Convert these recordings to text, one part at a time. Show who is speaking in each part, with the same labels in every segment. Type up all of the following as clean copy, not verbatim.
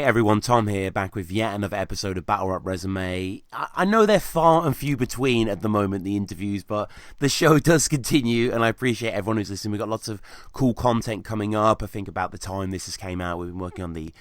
Speaker 1: everyone, Tom here, back with yet another episode of Battle Rap Resume. I know they're far and few between at the moment, the interviews, but the show does continue, and I appreciate everyone who's listening. We've got lots of cool content coming up. I think about the time this has came out, we've been working on the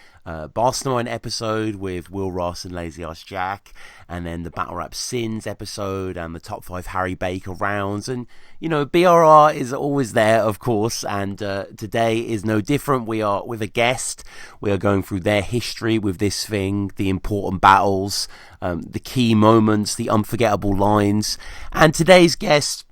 Speaker 1: Barcelona episode with Will Ross and Lazy Ass Jack, and then the Battle Rap Sins episode, and the top 5 Harry Baker rounds, and you know, BRR is always there, of course, and today is no different. We are with a guest. We are going through their history with this thing, the important battles, the key moments, the unforgettable lines, and today's guest,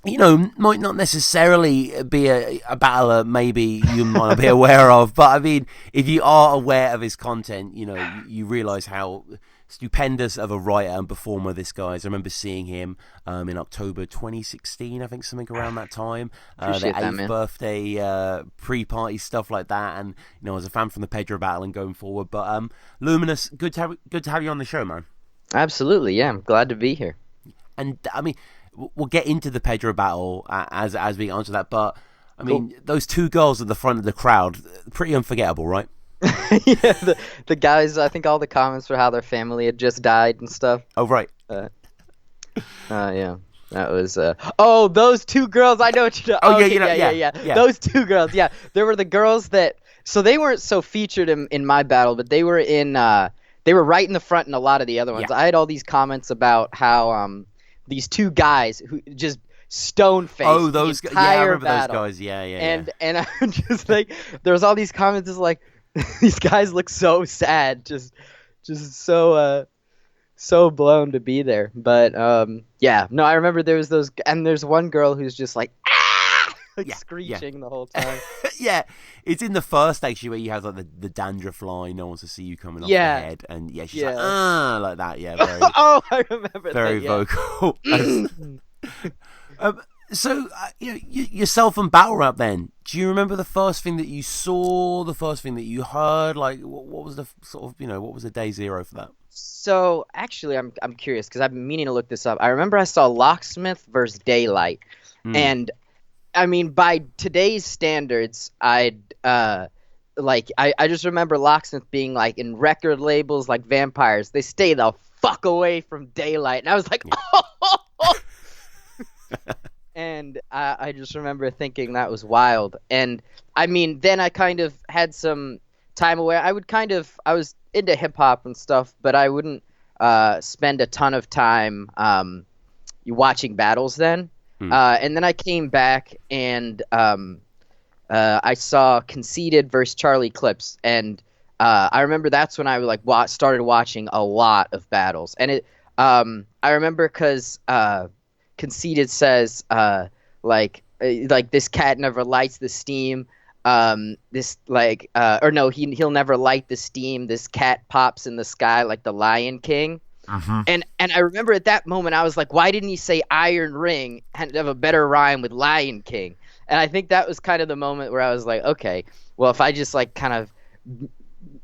Speaker 1: you know, might not necessarily be a battler maybe you might not be aware of, but I mean, if you are aware of his content, you know, you realise how stupendous of a writer and performer this guy is. I remember seeing him in October 2016, I think, something around that time. The 8th birthday pre-party, stuff like that. And, you know, I was a fan from the Pedro battle and going forward. But Luminous, good to have you on the show, man.
Speaker 2: Absolutely, yeah. I'm glad to be here.
Speaker 1: And, I mean, we'll get into the Pedro battle as we answer that. But, I mean, those two girls at the front of the crowd, pretty unforgettable, right?
Speaker 2: Yeah, the guys, I think all the comments were how their family had just died and stuff.
Speaker 1: Oh, right.
Speaker 2: Yeah. That was, those two girls, I know what you're
Speaker 1: Oh,
Speaker 2: okay,
Speaker 1: yeah.
Speaker 2: Those two girls, yeah. There were the girls that, so they weren't so featured in my battle, but they were they were right in the front in a lot of the other ones.
Speaker 1: Yeah.
Speaker 2: I had all these comments about how, these two guys who just stone-faced
Speaker 1: those
Speaker 2: the
Speaker 1: guys. Yeah, I remember
Speaker 2: battle.
Speaker 1: those guys. Yeah.
Speaker 2: And I'm just like, there was all these comments just like, these guys look so sad, just so blown to be there. But yeah, no, I remember there was those, and there's one girl who's just like screeching the whole time.
Speaker 1: Yeah, it's in the first actually where you have like the dandruff line, no one wants to see you coming off the head, and she's like that. Yeah, very,
Speaker 2: I remember
Speaker 1: very
Speaker 2: that,
Speaker 1: vocal. So, you know, yourself and battle rap then, do you remember the first thing that you saw, the first thing that you heard? Like, what was the sort of, you know, what was the day zero for that?
Speaker 2: So, actually, I'm curious because I've been meaning to look this up. I remember I saw Locksmith versus Daylight. And, I mean, by today's standards, I just remember Locksmith being, like, in record labels like Vampires. They stay the fuck away from Daylight. And I was like, oh! And I just remember thinking that was wild. And I mean, then I kind of had some time away. I was into hip hop and stuff, but I wouldn't spend a ton of time watching battles then. And then I came back and I saw Conceited versus Charlie Clips. And I remember that's when I started watching a lot of battles. And I remember because Conceited says like this cat never lights the steam, he'll never light the steam, this cat pops in the sky like the Lion King. And I remember at that moment I was like, why didn't he say Iron Ring and have a better rhyme with Lion King? And I think that was kind of the moment where I was like, okay, well, if I just like kind of,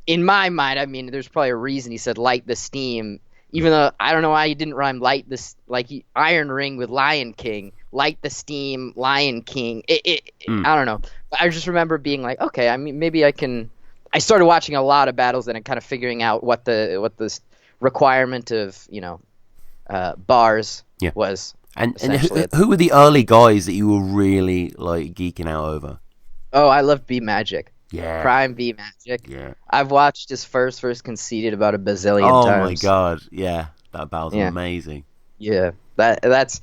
Speaker 2: in my mind, I mean, there's probably a reason he said light the steam. Even though I don't know why he didn't rhyme light this, like Iron Ring with Lion King, light the steam, Lion King. I don't know. I just remember being like, okay, I mean, maybe I can. I started watching a lot of battles and kind of figuring out what the requirement of bars was.
Speaker 1: And who were the early guys that you were really like geeking out over?
Speaker 2: Oh, I love B Magic.
Speaker 1: Yeah.
Speaker 2: Prime B Magic.
Speaker 1: Yeah.
Speaker 2: I've watched his first Conceited about a bazillion times.
Speaker 1: Oh my god, yeah. That battle's amazing.
Speaker 2: Yeah. That's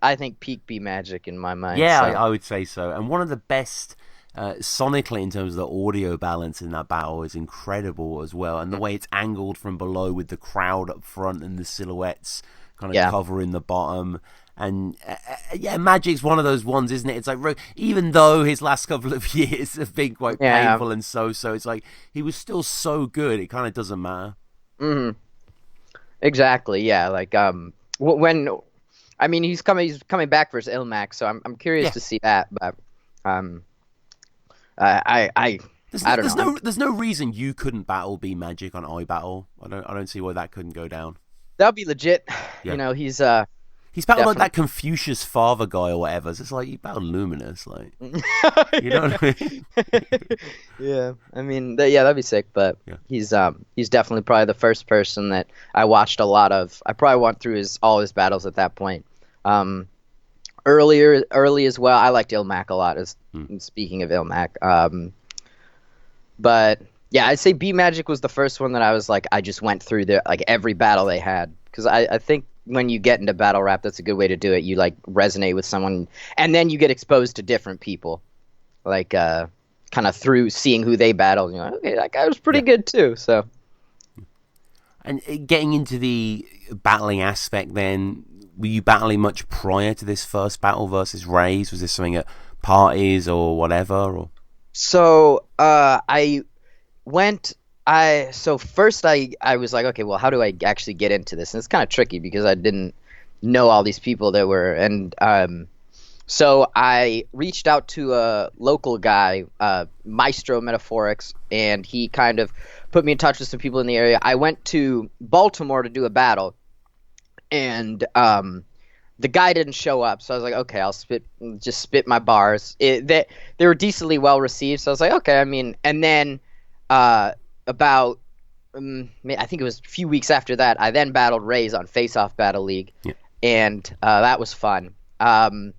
Speaker 2: I think peak B Magic in my mind.
Speaker 1: Yeah,
Speaker 2: so.
Speaker 1: I would say so. And one of the best sonically in terms of the audio balance in that battle is incredible as well. And the way it's angled from below with the crowd up front and the silhouettes kind of covering the bottom. And Magic's one of those ones, isn't it? It's like, even though his last couple of years have been quite painful and so, it's like he was still so good. It kind of doesn't matter.
Speaker 2: Mm-hmm. Exactly. Yeah. Like when, I mean, he's coming back versus Ilmac, so I'm curious to see that. But I don't know.
Speaker 1: There's no reason you couldn't battle B Magic on iBattle. I don't see why that couldn't go down.
Speaker 2: That'll be legit.
Speaker 1: Yeah.
Speaker 2: You know, he's
Speaker 1: He's battled like that Confucius father guy or whatever. So it's like, you battled Luminous, like, you know what I mean?
Speaker 2: Yeah, I mean, that'd be sick. But he's definitely probably the first person that I watched a lot of. I probably went through all his battles at that point. Early as well. I liked Ilmac a lot. Speaking of Ilmac, but yeah, I'd say B Magic was the first one that I was like, I just went through every battle they had, because I think when you get into battle rap, that's a good way to do it. You like resonate with someone, and then you get exposed to different people, like kind of through seeing who they battled. You know, okay, that guy was pretty good too. So,
Speaker 1: and getting into the battling aspect, then were you battling much prior to this first battle versus Raze? Was this something at parties or whatever? Or
Speaker 2: so first I was like, okay, well, how do I actually get into this? And it's kind of tricky because I didn't know all these people that were, and so I reached out to a local guy, Maestro Metaphorics, and he kind of put me in touch with some people in the area. I went to Baltimore to do a battle, and the guy didn't show up, so I was like, okay, I'll spit my bars. They were decently well received, so I was like, okay. I mean, and then about I think it was a few weeks after that, I then battled Raze on Face Off Battle League, and that was fun. And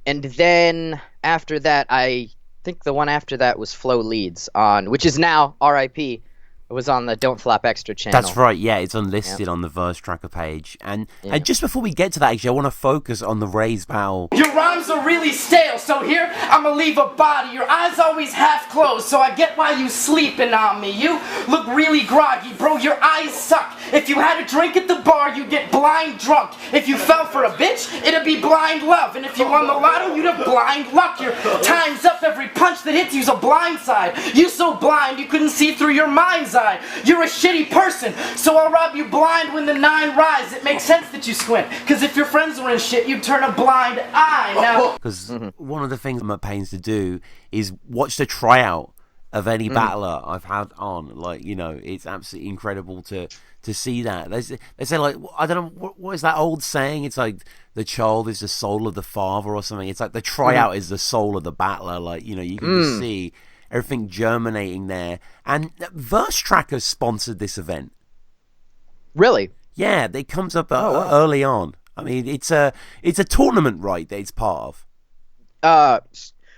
Speaker 2: then after that, I think the one after that was Flow Leads which is now RIP. It was on the Don't Flop Extra channel.
Speaker 1: That's right, yeah, it's unlisted on the Verse Tracker page. And just before we get to that, actually, I want to focus on the Raze battle.
Speaker 3: Your rhymes are really stale, so here I'ma leave a body. Your eyes always half closed, so I get why you sleeping on me. You look really groggy, bro, your eyes suck. If you had a drink at the bar, you'd get blind drunk. If you fell for a bitch, it'd be blind love. And if you won the lotto, you'd have blind luck. Your time's up, every punch that hits you's a blind side. You so blind, you couldn't see through your mind's eye. You're a shitty person, so I'll rob you blind when the 9 rise. It makes sense that you squint, cause if your friends were in shit, you'd turn a blind eye. Now,
Speaker 1: because one of the things I'm at pains to do is watch the tryout of any battler I've had on. Like, you know, it's absolutely incredible to see that. They say, like, I don't know, what is that old saying? It's like the child is the soul of the father or something. It's like the tryout is the soul of the battler. Like, you know, you can just see everything germinating there. And Verse Tracker sponsored this event.
Speaker 2: Really?
Speaker 1: Yeah, it comes up early on. I mean, it's a tournament, right, that it's part
Speaker 2: of.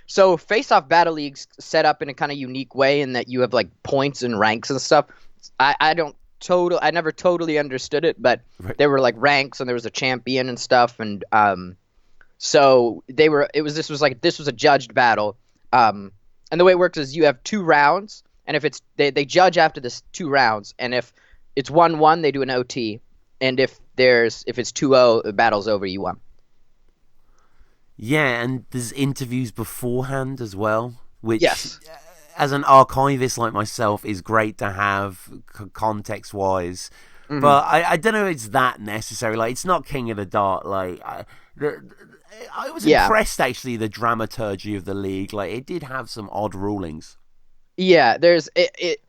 Speaker 2: So Face Off Battle League's set up in a kind of unique way in that you have like points and ranks and stuff. I never totally understood it, but there were like ranks and there was a champion and stuff, and so this was a judged battle. And the way it works is you have 2 rounds, and if they judge after this 2 rounds, and if it's 1-1, they do an OT, and if it's 2-0, the battle's over, you won.
Speaker 1: Yeah, and there's interviews beforehand as well, which, as an archivist like myself, is great to have context-wise. But I don't know if it's that necessary. Like, it's not King of the Dart. Like, I was impressed, actually, the dramaturgy of the league. Like, it did have some odd rulings. Yeah,
Speaker 2: there's it.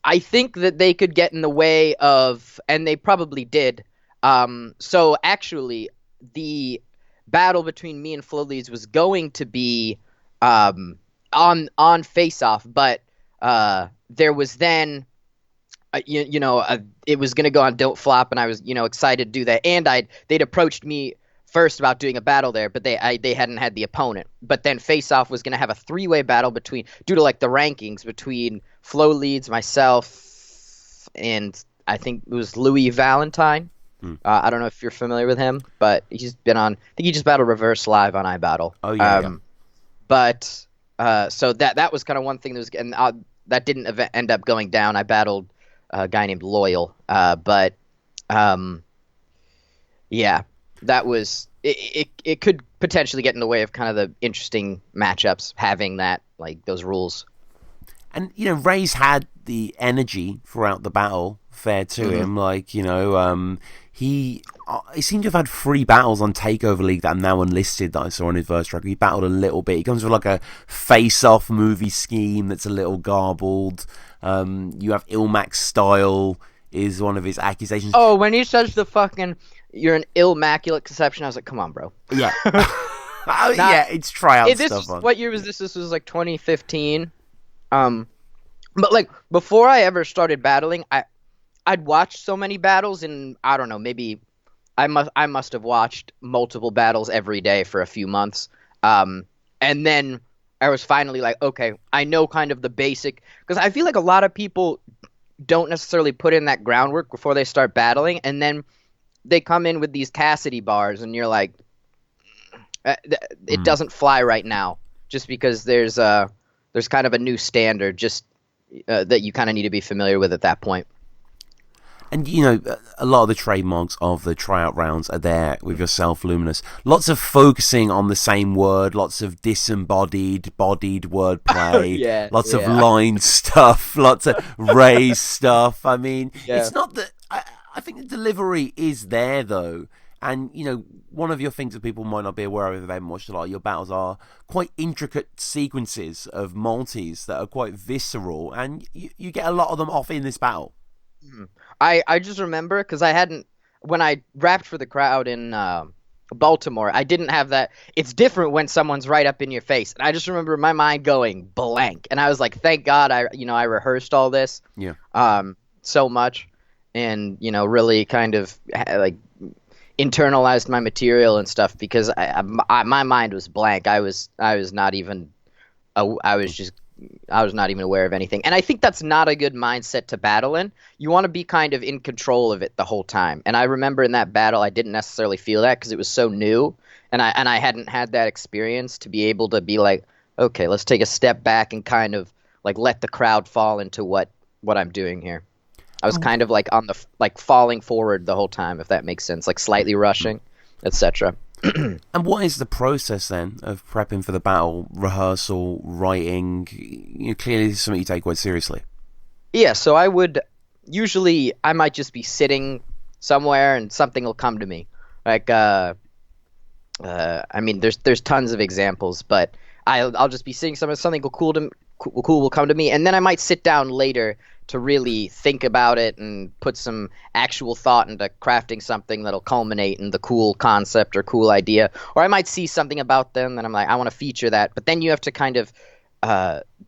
Speaker 2: I think that they could get in the way of, and they probably did. So actually, the battle between me and Flow Leads was going to be on Face Off, but there was then. It was going to go on Don't Flop, and I was, excited to do that. And they'd approached me first about doing a battle there, but they hadn't had the opponent. But then Face Off was going to have a 3-way battle due to like the rankings between Flow Leads, myself, and I think it was Louis Valentine. I don't know if you're familiar with him, but he's been on. I think he just battled Reverse Live on iBattle.
Speaker 1: Oh yeah.
Speaker 2: But so that was kind of one thing that was, and that didn't end up going down. I battled a guy named Loyal, but that was it could potentially get in the way of kind of the interesting matchups having that, like, those rules.
Speaker 1: And Raze had the energy throughout the battle, fair to him. Like, he seemed to have had 3 battles on Takeover League that are now unlisted that I saw on his Verse Tracker. He battled a little bit. He comes with like a face-off movie scheme that's a little garbled. You have Ilmac style is one of his accusations.
Speaker 2: Oh, when he says you're an immaculate conception, I was like, come on, bro.
Speaker 1: Yeah. It's tryout stuff.
Speaker 2: What year was this? This was like 2015. But like before I ever started battling, I'd watched so many battles, and I don't know, maybe I must have watched multiple battles every day for a few months. And then I was finally like, okay, I know kind of the basic, because I feel like a lot of people don't necessarily put in that groundwork before they start battling, and then they come in with these Cassidy bars, and you're like, it doesn't fly right now, just because there's kind of a new standard just that you kind of need to be familiar with at that point.
Speaker 1: And, you know, a lot of the trademarks of the tryout rounds are there with yourself, Luminous. Lots of focusing on the same word, lots of disembodied, bodied wordplay, lots of line stuff, lots of raised stuff. I mean, it's not that... I think the delivery is there, though. And, you know, one of your things that people might not be aware of if they haven't watched a lot of your battles are quite intricate sequences of multis that are quite visceral. And you get a lot of them off in this battle.
Speaker 2: I just remember, because when I rapped for the crowd in Baltimore, I didn't have that. It's different when someone's right up in your face. And I just remember my mind going blank. And I was like, thank God I rehearsed all this so much, and, you know, really kind of like internalized my material and stuff, because my mind was blank. I was not even aware of anything. And I think that's not a good mindset to battle in. You want to be kind of in control of it the whole time. And I remember in that battle, I didn't necessarily feel that because it was so new, and I hadn't had that experience to be able to be like, okay, let's take a step back and kind of like let the crowd fall into what I'm doing here. I was kind of like falling forward the whole time, if that makes sense, like slightly rushing, etc.
Speaker 1: And what is the process then of prepping for the battle? Rehearsal, writing? You know, clearly this is something you take quite seriously.
Speaker 2: Yeah, so I might just be sitting somewhere and something will come to me. Like, I mean, there's tons of examples, but I'll just be sitting somewhere, something cool will come to me, and then I might sit down later to really think about it and put some actual thought into crafting something that'll culminate in the cool concept or cool idea. Or I might see something about them and I'm like, I want to feature that. But then you have to kind of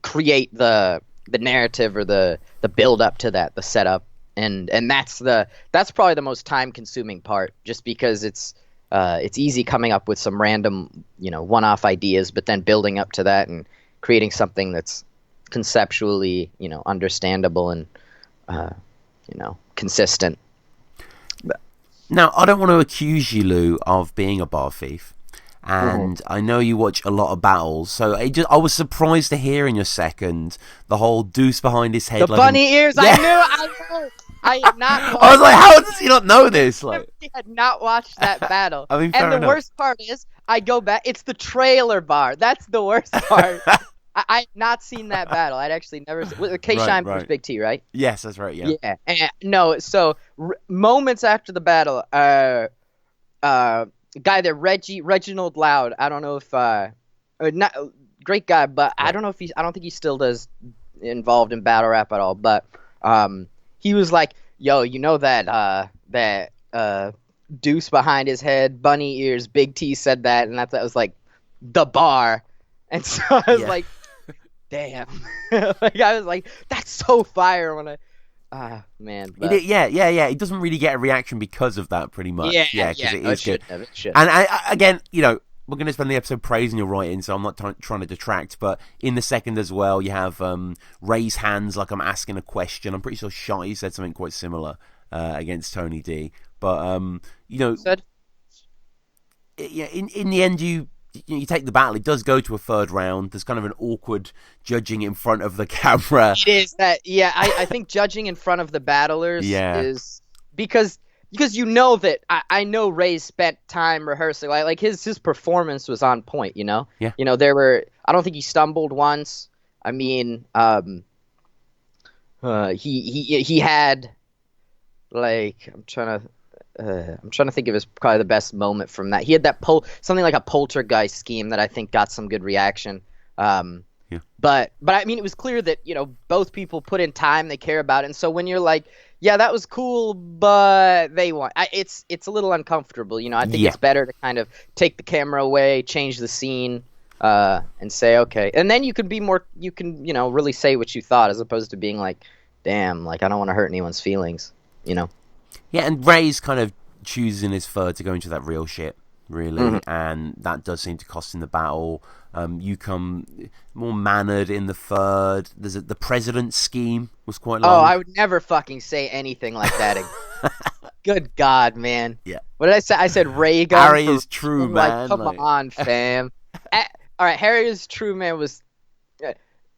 Speaker 2: create the narrative or the build up to that, the setup. And that's probably the most time consuming part, just because it's easy coming up with some random, you know, one-off ideas, but then building up to that and creating something that's conceptually, you know, understandable and you know, consistent.
Speaker 1: Now, I don't want to accuse you, Lou, of being a bar thief, and I know you watch a lot of battles, so I was surprised to hear in your second the whole deuce behind his head,
Speaker 2: the bunny ears. Yeah. I had not watched,
Speaker 1: I was like, how does he not know this? Like,
Speaker 2: I had not watched that battle.
Speaker 1: I mean,
Speaker 2: and the worst part is, I go back, it's the trailer bar. That's the worst part. I had not seen that battle. I'd actually never seen K-Shine versus Big T, right?
Speaker 1: Yes, that's right, yeah.
Speaker 2: Yeah. And, no, so moments after the battle, guy there, Reginald Loud, I don't know if not great guy, but I don't know if I don't think he still does involved in battle rap at all, but he was like, yo, you know that deuce behind his head, bunny ears, Big T said that, and that was like the bar. And so I was like, damn. Like, I was like, that's so fire when man. But...
Speaker 1: It doesn't really get a reaction because of that, pretty much. Yeah, because it is good.
Speaker 2: It should.
Speaker 1: And again, you know, we're going to spend the episode praising your writing, so I'm not trying to detract, but in the second as well, you have raise hands like I'm asking a question. I'm pretty sure Shotty said something quite similar against Tony D. But, you know, in the end, you take the battle. It does go to a third round. There's kind of an awkward judging in front of the camera.
Speaker 2: It is that, yeah. I think judging in front of the battlers is because you know that I know Ray spent time rehearsing. Like his performance was on point. You know.
Speaker 1: Yeah.
Speaker 2: You know, I don't think he stumbled once. I mean, he had, like, I'm trying to think of his probably the best moment from that. He had that something like a poltergeist scheme that I think got some good reaction. But I mean, it was clear that, you know, both people put in time, they care about it. And so when you're like yeah, that was cool, but it's a little uncomfortable. I think it's better to kind of take the camera away, change the scene, and say okay, and then you can be more, you can really say what you thought, as opposed to being like, damn, like I don't want to hurt anyone's feelings.
Speaker 1: Yeah, and Ray's kind of choosing his third to go into that real shit, really, and that does seem to cost him the battle. You come more mannered in the third. The president's scheme was quite long.
Speaker 2: Oh, I would never fucking say anything like that again. Good God, man.
Speaker 1: Yeah.
Speaker 2: What did I say? I said Ray gun.
Speaker 1: Harry is true, man.
Speaker 2: Come on, fam. All right, Harry is true, man. Was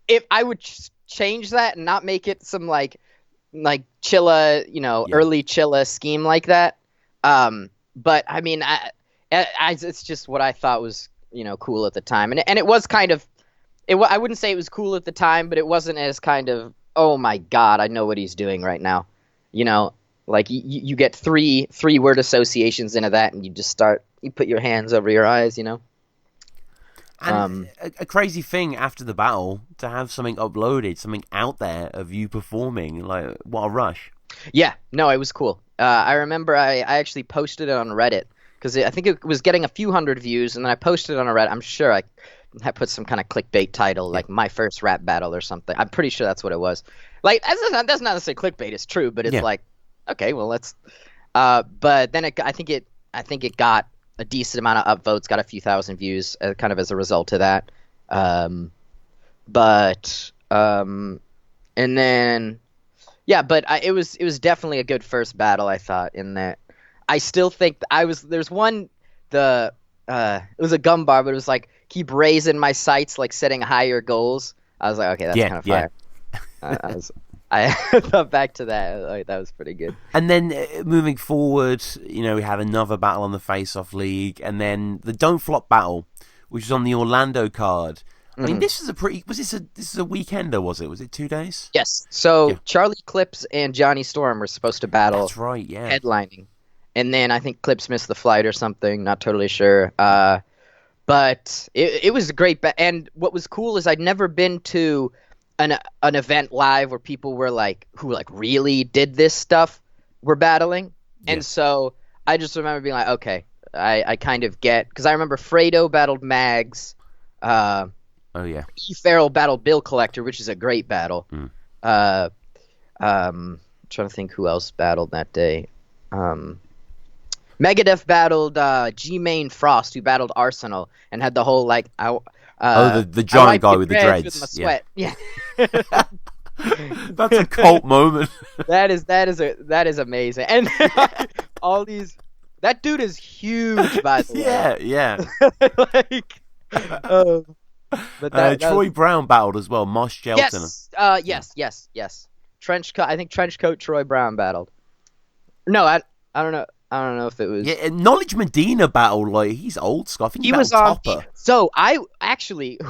Speaker 2: if I would change that and not make it some like Chilla, early Chilla scheme like that. But I mean, it's just what I thought was cool at the time, and it was kind of I wouldn't say it was cool at the time, but it wasn't as kind of, oh my God, I know what he's doing right now. Like you get three word associations into that, and you put your hands over your eyes.
Speaker 1: And a crazy thing after the battle to have something uploaded, something out there of you performing. Like, what a rush!
Speaker 2: Yeah, no, it was cool. I remember I actually posted it on Reddit because I think it was getting a few hundred views, and then I posted it on a Reddit. I'm sure I put some kind of clickbait title, like my first rap battle or something. I'm pretty sure that's what it was. Like, that's not necessarily clickbait. It's true, but it's like, okay, well, let's. But then I think it got a decent amount of upvotes, got a few thousand views, kind of as a result of that. And then, yeah, but it was definitely a good first battle, I thought. In that, I still think there's one, it was a gum bar, but it was like, keep raising my sights, like setting higher goals. I was like, okay, that's kind of fire. I thought back to that. Like, that was pretty good.
Speaker 1: And then moving forward, we had another battle on the Face-Off League, and then the Don't Flop battle, which was on the Orlando card. I mean, this is a weekender, was it? Was it 2 days?
Speaker 2: Yes. So Charlie Clips and Johnny Storm were supposed to battle.
Speaker 1: That's right, yeah.
Speaker 2: Headlining. And then I think Clips missed the flight or something. Not totally sure. But it was a great and what was cool is I'd never been to an event live where people were like, who like really did this stuff, were battling. And so I just remember being like, okay, I kind of get, because I remember Fredo battled Mags. E. Farrell battled Bill Collector, which is a great battle. Trying to think who else battled that day. Megadeth battled G-Main Frost, who battled Arsenal and had the whole like
Speaker 1: the giant guy with the dreads.
Speaker 2: With my sweat. Yeah.
Speaker 1: That's a cult moment.
Speaker 2: That is amazing. And all these, that dude is huge, by the way.
Speaker 1: Yeah.
Speaker 2: But
Speaker 1: Troy Brown battled as well. Mosh Shelton.
Speaker 2: Yes. I think Trenchcoat Troy Brown battled. No, I don't know. I don't know if it was.
Speaker 1: Yeah, Knowledge Medina battled, like, he's old school. I think he
Speaker 2: was on Topper. So who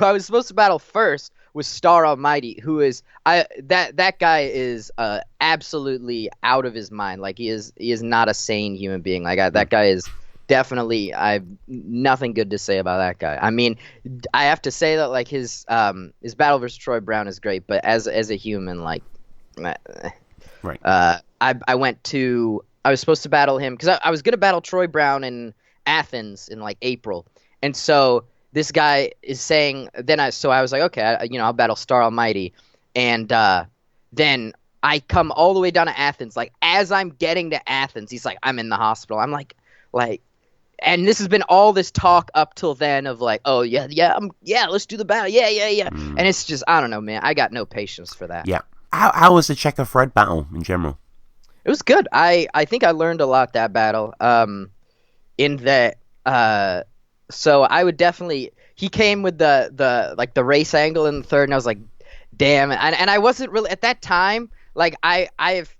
Speaker 2: I was supposed to battle first was Star Almighty, who is that guy is absolutely out of his mind. Like, he is not a sane human being. Like, that guy is definitely, I have nothing good to say about that guy. I mean, I have to say that like his battle versus Troy Brown is great, but as a human, like,
Speaker 1: right.
Speaker 2: I was supposed to battle him because I was going to battle Troy Brown in Athens in like April. And so this guy is saying, so I was like, okay, I'll battle Star Almighty. And then I come all the way down to Athens. Like, as I'm getting to Athens, he's like, I'm in the hospital. I'm like, and this has been all this talk up till then of like, oh yeah, let's do the battle. Yeah. And it's just, I don't know, man. I got no patience for that.
Speaker 1: Yeah. How was the Checker Fred battle in general?
Speaker 2: It was good. I think I learned a lot that battle. In that, so I would definitely. He came with the race angle in the third, and I was like, damn. And I wasn't really at that time. Like I've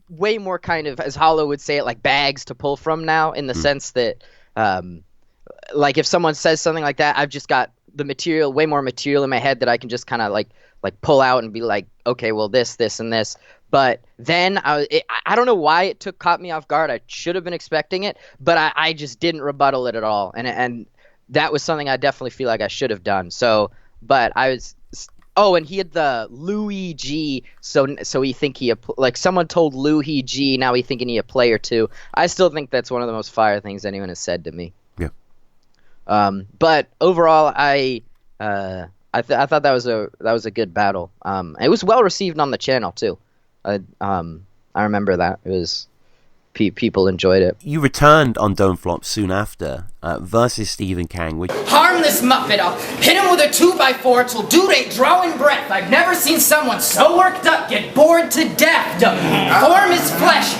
Speaker 2: way more kind of, as Hollow would say it, like bags to pull from now, in the sense that, like if someone says something like that, I've just got way more material in my head that I can just kind of like pull out and be like, okay, well this, and this. But then I don't know why it caught me off guard. I should have been expecting it, but I just didn't rebuttal it at all. And that was something I definitely feel like I should have done. So, but I was Oh, and he had the Louis G. So he think like someone told Louis G. Now he thinking he a player too. I still think that's one of the most fire things anyone has said to me.
Speaker 1: Yeah.
Speaker 2: But overall, I thought that was a good battle. It was well received on the channel too. I remember that it was. People enjoyed it.
Speaker 1: You returned on Don't Flop soon after versus Stephen Kang, which
Speaker 3: Harmless Muppet, I'll hit him with a 2x4 till dude ain't drawing breath. I've never seen someone so worked up get bored to death. Form his flesh,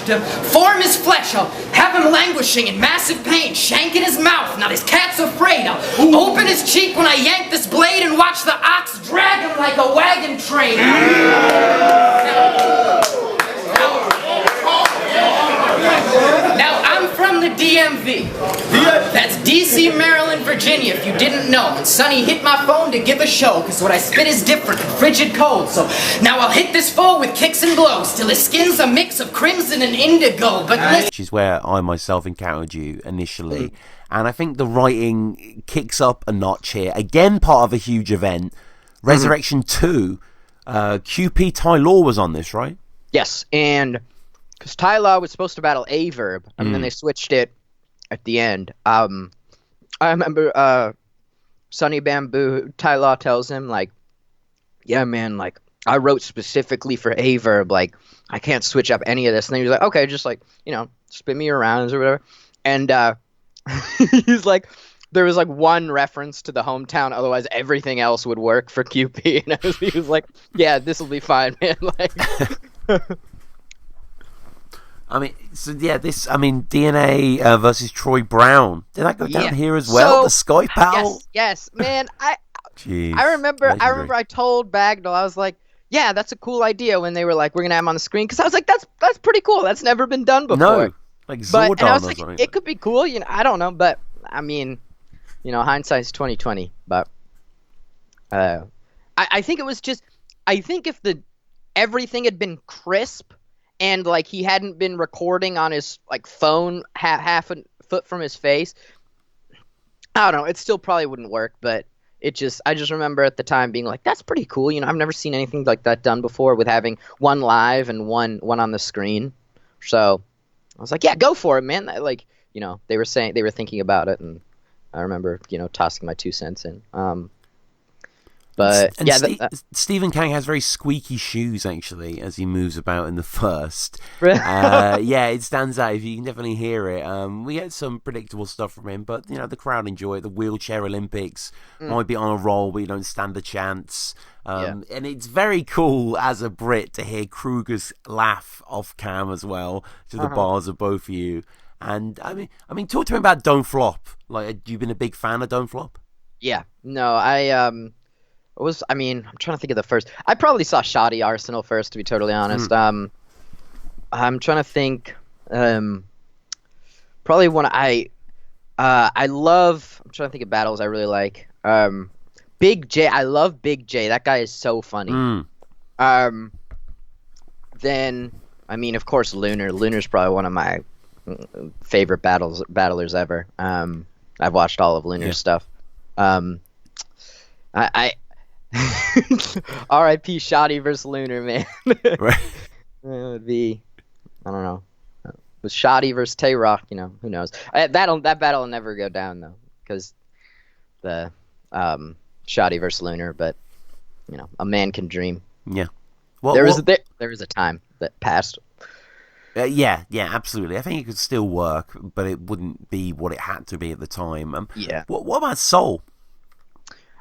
Speaker 3: form his flesh. I'll have him languishing in massive pain, shank in his mouth. Now this cat's afraid. I'll open his cheek when I yank this blade and watch the ox drag him like a wagon train. Now, I'm from the DMV. That's DC, Maryland, Virginia, if you didn't know. And Sonny hit my phone to give a show, because what I spit is different and frigid cold. So now I'll hit this foe with kicks and blows, till his skin's a mix of crimson and indigo. But listen...
Speaker 1: Which is where I myself encountered you initially. And I think the writing kicks up a notch here. Again, part of a huge event. Resurrection 2. QP Ty Law was on this, right?
Speaker 2: Yes, and... because Ty Law was supposed to battle Averb, and then they switched it at the end. I remember Sonny Bamboo, Ty Law tells him, like, yeah, man, like, I wrote specifically for Averb, like, I can't switch up any of this. And then he was like, okay, just, like, spin me around or whatever. And he's like, there was, like, one reference to the hometown, otherwise everything else would work for QP. And he was like, yeah, this will be fine, man. Like...
Speaker 1: DNA versus Troy Brown. Did that go down here as well?
Speaker 2: So,
Speaker 1: the Skype battle?
Speaker 2: Yes, man.
Speaker 1: Jeez,
Speaker 2: I remember
Speaker 1: legendary.
Speaker 2: I told Bagnall, I was like, yeah, that's a cool idea when they were like, we're going to have him on the screen. Because I was like, that's pretty cool. That's never been done before.
Speaker 1: No, like Zordon
Speaker 2: and I was
Speaker 1: or
Speaker 2: like,
Speaker 1: something.
Speaker 2: it could be cool. I don't know. But, I mean, hindsight's 20/20. But I think it was just, I think if everything had been crisp, and like he hadn't been recording on his like phone half a foot from his face, I don't know, it still probably wouldn't work. But I just remember at the time being like, that's pretty cool. I've never seen anything like that done before, with having one live and one on the screen. So I was like, yeah, go for it, man. Like, they were thinking about it, and I remember tossing my 2 cents in. But
Speaker 1: Stephen Kang has very squeaky shoes actually as he moves about in the first. Yeah, it stands out. You can definitely hear it. We had some predictable stuff from him, but the crowd enjoy it. The wheelchair Olympics might be on a roll, but you don't stand a chance. And it's very cool as a Brit to hear Kruger's laugh off cam as well to the bars of both of you. And I mean, talk to me about Don't Flop. Like, have you been a big fan of Don't Flop?
Speaker 2: Yeah, no, I'm trying to think of the first. I probably saw Shoddy Arsenal first, to be totally honest. I'm trying to think. Probably one I love. I'm trying to think of battles I really like. Big J. I love Big J. That guy is so funny. Then, of course, Lunar. Lunar's probably one of my favorite battlers ever. I've watched all of Lunar's stuff. I R.I.P. Shoddy versus Lunar, man.
Speaker 1: Right.
Speaker 2: It would be, I don't know. With Shoddy versus Tay-Rock, who knows? That battle will never go down though, because the Shoddy versus Lunar. But a man can dream.
Speaker 1: Yeah.
Speaker 2: There was a time that passed.
Speaker 1: Yeah, absolutely. I think it could still work, but it wouldn't be what it had to be at the time.
Speaker 2: Yeah.
Speaker 1: What about Soul?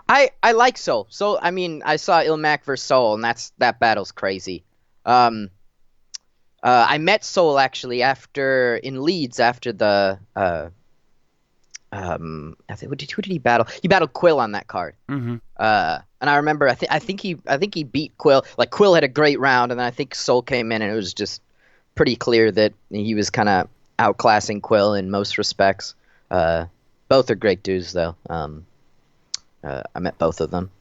Speaker 2: I like Soul. Soul, I saw Ilmac versus Soul, and that battle's crazy. I met Soul actually in Leeds after the who did he battle? He battled Quill on that card. Mm-hmm. And I remember I think he beat Quill. Like, Quill had a great round, and then I think Soul came in, and it was just pretty clear that he was kind of outclassing Quill in most respects. Both are great dudes though. I met both of them.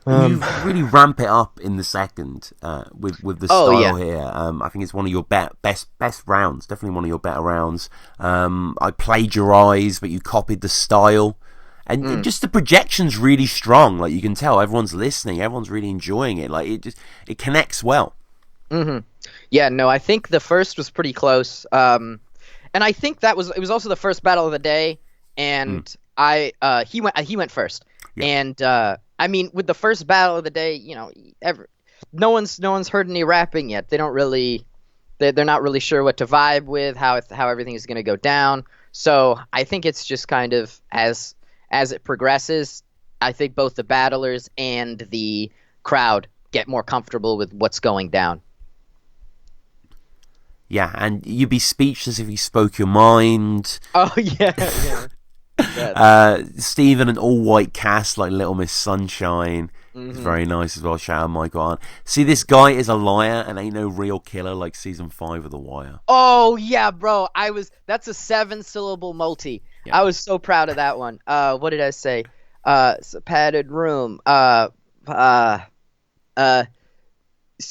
Speaker 1: You really ramp it up in the second with the style here. I think it's one of your best rounds. Definitely one of your better rounds. I plagiarized, but you copied the style. And just the projection's really strong. Like, you can tell everyone's listening, everyone's really enjoying it. Like, it connects well.
Speaker 2: Yeah, no, I think the first was pretty close. And I think it was also the first battle of the day, and he went first.
Speaker 1: Yeah.
Speaker 2: And I mean, with the first battle of the day, no one's heard any rapping yet. They don't really, they're not really sure what to vibe with, how everything is going to go down. So I think it's just kind of as it progresses, I think both the battlers and the crowd get more comfortable with what's going down.
Speaker 1: Yeah, and you'd be speechless if you spoke your mind.
Speaker 2: Oh, yeah.
Speaker 1: Stephen, an all-white cast like Little Miss Sunshine. It's very nice as well. Shout out Michael Arndt. See, this guy is a liar and ain't no real killer like season 5 of The Wire.
Speaker 2: Oh, yeah, bro. That's a 7-syllable multi.
Speaker 1: Yeah.
Speaker 2: I was so proud of that one. What did I say? It's a padded room.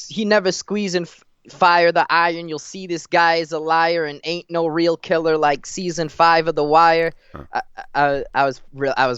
Speaker 2: He never squeeze and fire the iron. You'll see this guy is a liar and ain't no real killer like season 5 of The Wire. I was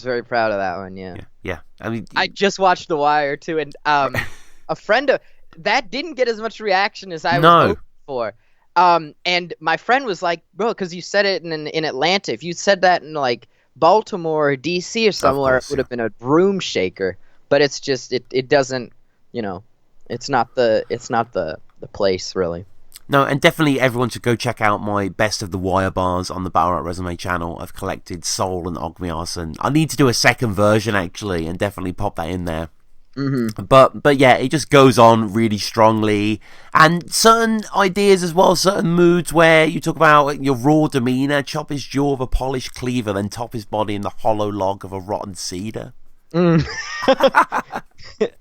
Speaker 2: very proud of that one.
Speaker 1: Yeah. I mean,
Speaker 2: I just watched The Wire too, and a friend of that didn't get as much reaction as I was hoping for. And my friend was like, "Bro, because you said it in Atlanta. If you said that in like Baltimore or DC or somewhere, it would have been a room shaker. But it's just it doesn't, it's not the place really."
Speaker 1: No, and definitely everyone should go check out my Best of The Wire bars on the Battle Rap Resume channel. I've collected Soul and Ogmios, and I need to do a second version actually, and definitely pop that in there. But yeah, it just goes on really strongly, and certain ideas as well, certain moods where you talk about your raw demeanor, chop his jaw with a polished cleaver, then top his body in the hollow log of a rotten cedar.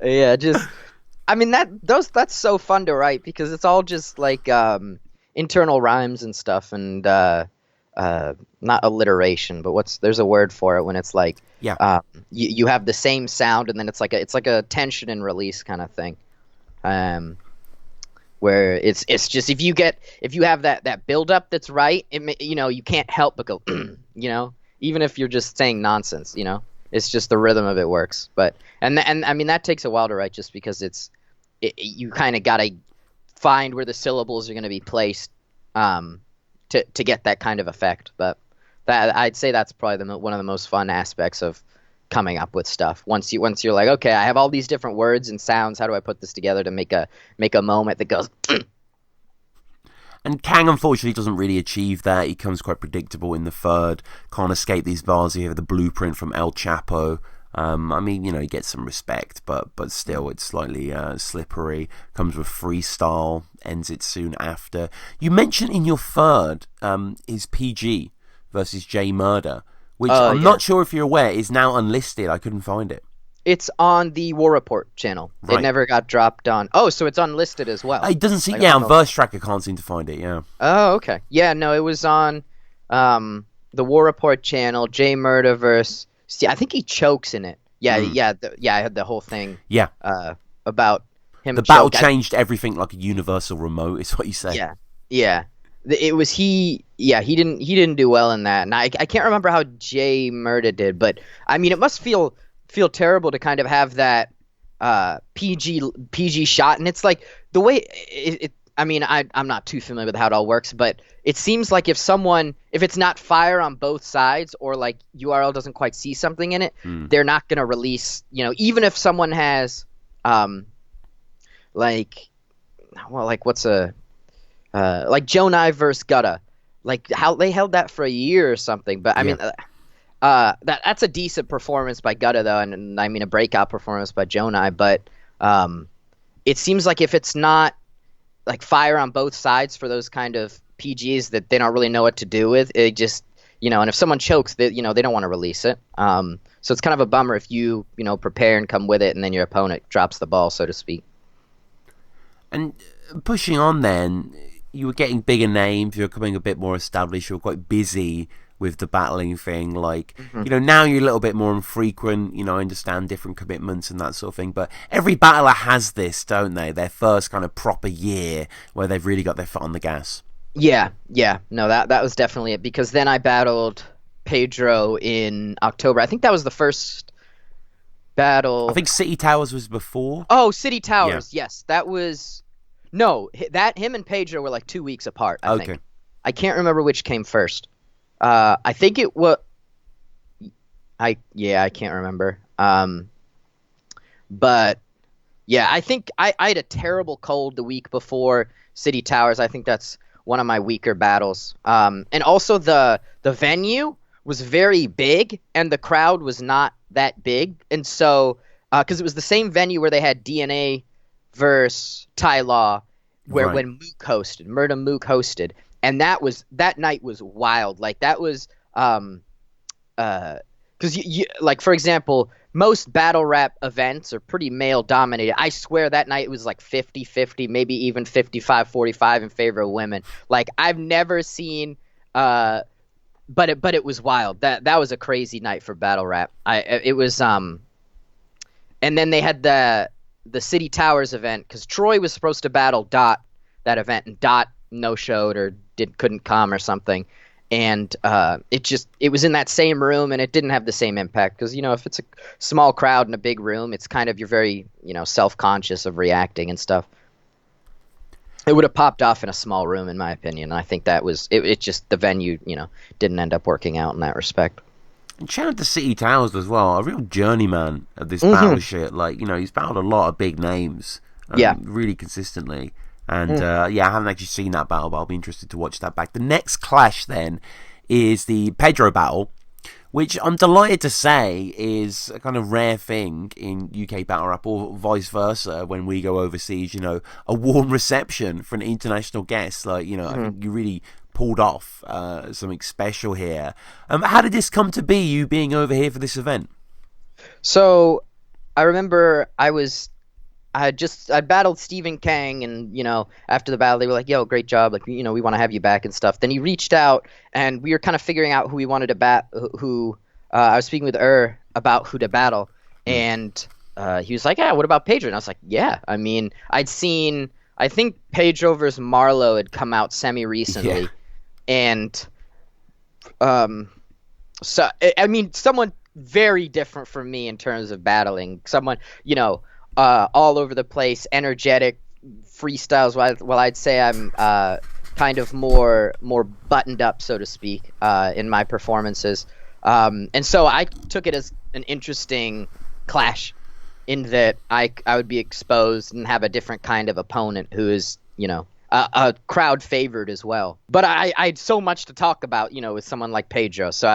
Speaker 2: Yeah, just. I mean that's so fun to write because it's all just like internal rhymes and stuff, and not alliteration, but there's a word for it when it's like you have the same sound and then it's like a tension and release kind of thing, where it's just if you have that build up that's right, you can't help but go even if you're just saying nonsense, it's just the rhythm of it works. But and I mean that takes a while to write just because you kind of gotta find where the syllables are going to be placed to get that kind of effect. But that I'd say that's probably one of the most fun aspects of coming up with stuff. Once you're like, okay, I have all these different words and sounds. How do I put this together to make a moment that goes?
Speaker 1: And Kang, unfortunately, doesn't really achieve that. He becomes quite predictable in the third. Can't escape these bars. You have the blueprint from El Chapo. I mean, he gets some respect, but still, it's slightly slippery. Comes with freestyle, ends it soon after. You mentioned in your third is PG versus J Murder, which I'm not sure if you're aware is now unlisted. I couldn't find it.
Speaker 2: It's on the War Report channel. Right. It never got dropped on. Oh, so it's unlisted as well.
Speaker 1: It doesn't seem. On Verse Track, I can't seem to find it. Yeah.
Speaker 2: Oh, okay. Yeah, no, it was on the War Report channel. J Murder versus. See, I think he chokes in it. Yeah, I had the whole thing.
Speaker 1: Yeah.
Speaker 2: About him.
Speaker 1: The battle changed everything like a universal remote. Is what you say.
Speaker 2: Yeah. It was he. Yeah, he didn't do well in that, and I can't remember how J Murder did, but I mean, it must feel terrible to kind of have that PG shot, and it's like the way I mean, I'm not too familiar with how it all works, but it seems like if it's not fire on both sides or like URL doesn't quite see something in it, they're not going to release, even if someone has, like Jonai versus Gutta, like how they held that for a year or something. But I mean, that's a decent performance by Gutta though, and I mean a breakout performance by Jonai. But it seems like if it's not like fire on both sides for those kind of PGs that they don't really know what to do with, it just and if someone chokes, they don't want to release it. So it's kind of a bummer if you prepare and come with it, and then your opponent drops the ball, so to speak. And
Speaker 1: pushing on, then you were getting bigger names. You were becoming a bit more established. You were quite busy with the battling thing. Like now you're a little bit more infrequent. I understand different commitments and that sort of thing. But every battler has this, don't they? Their first kind of proper year where they've really got their foot on the gas.
Speaker 2: Yeah. No, that was definitely it, because then I battled Pedro in October. I think that was the first battle.
Speaker 1: I think City Towers was before.
Speaker 2: Oh, City Towers. Yeah. Yes, that was. No, him and Pedro were like 2 weeks apart. I think. I can't remember which came first. I think it was. I can't remember. But yeah, I think I had a terrible cold the week before City Towers. I think that's one of my weaker battles. And also the venue was very big and the crowd was not that big. And so, because it was the same venue where they had DNA versus Ty Law, when Mook hosted, Murda Mook hosted. And that night was wild. Like that was, because you like, for example, most battle rap events are pretty male dominated. I swear that night it was like 50-50, maybe even 55-45 in favor of women. Like I've never seen, but it was wild. That was a crazy night for battle rap. It was and then they had the City Towers event because Troy was supposed to battle Dot that event, and Dot no showed or couldn't come or something. And it was in that same room, and it didn't have the same impact because, if it's a small crowd in a big room, it's kind of, you're very, self-conscious of reacting and stuff. It would have popped off in a small room, in my opinion. And I think that was it. Just the venue, didn't end up working out in that respect.
Speaker 1: And shout out to City Towers as well, a real journeyman of this battle shit. Like, he's battled a lot of big names, really consistently. And I haven't actually seen that battle, but I'll be interested to watch that back. The next clash then is the Pedro battle, which I'm delighted to say is a kind of rare thing in UK battle rap, or vice versa when we go overseas. A warm reception for an international guest. Like, I think you really pulled off something special here. How did this come to be, you being over here for this event?
Speaker 2: So I remember I battled Stephen Kang, and after the battle they were like, "Yo, great job! Like, we want to have you back and stuff." Then he reached out, and we were kind of figuring out who we wanted to I was speaking with about who to battle, and he was like, "Yeah, what about Pedro?" And I was like, "Yeah, I mean, I think Pedro versus Marlowe had come out semi recently, and so I mean, someone very different from me in terms of battling, someone all over the place, energetic, freestyles. While I'd say I'm kind of more buttoned up, so to speak, in my performances. And so I took it as an interesting clash, in that I would be exposed and have a different kind of opponent who is a crowd favored as well. But I had so much to talk about, with someone like Pedro. So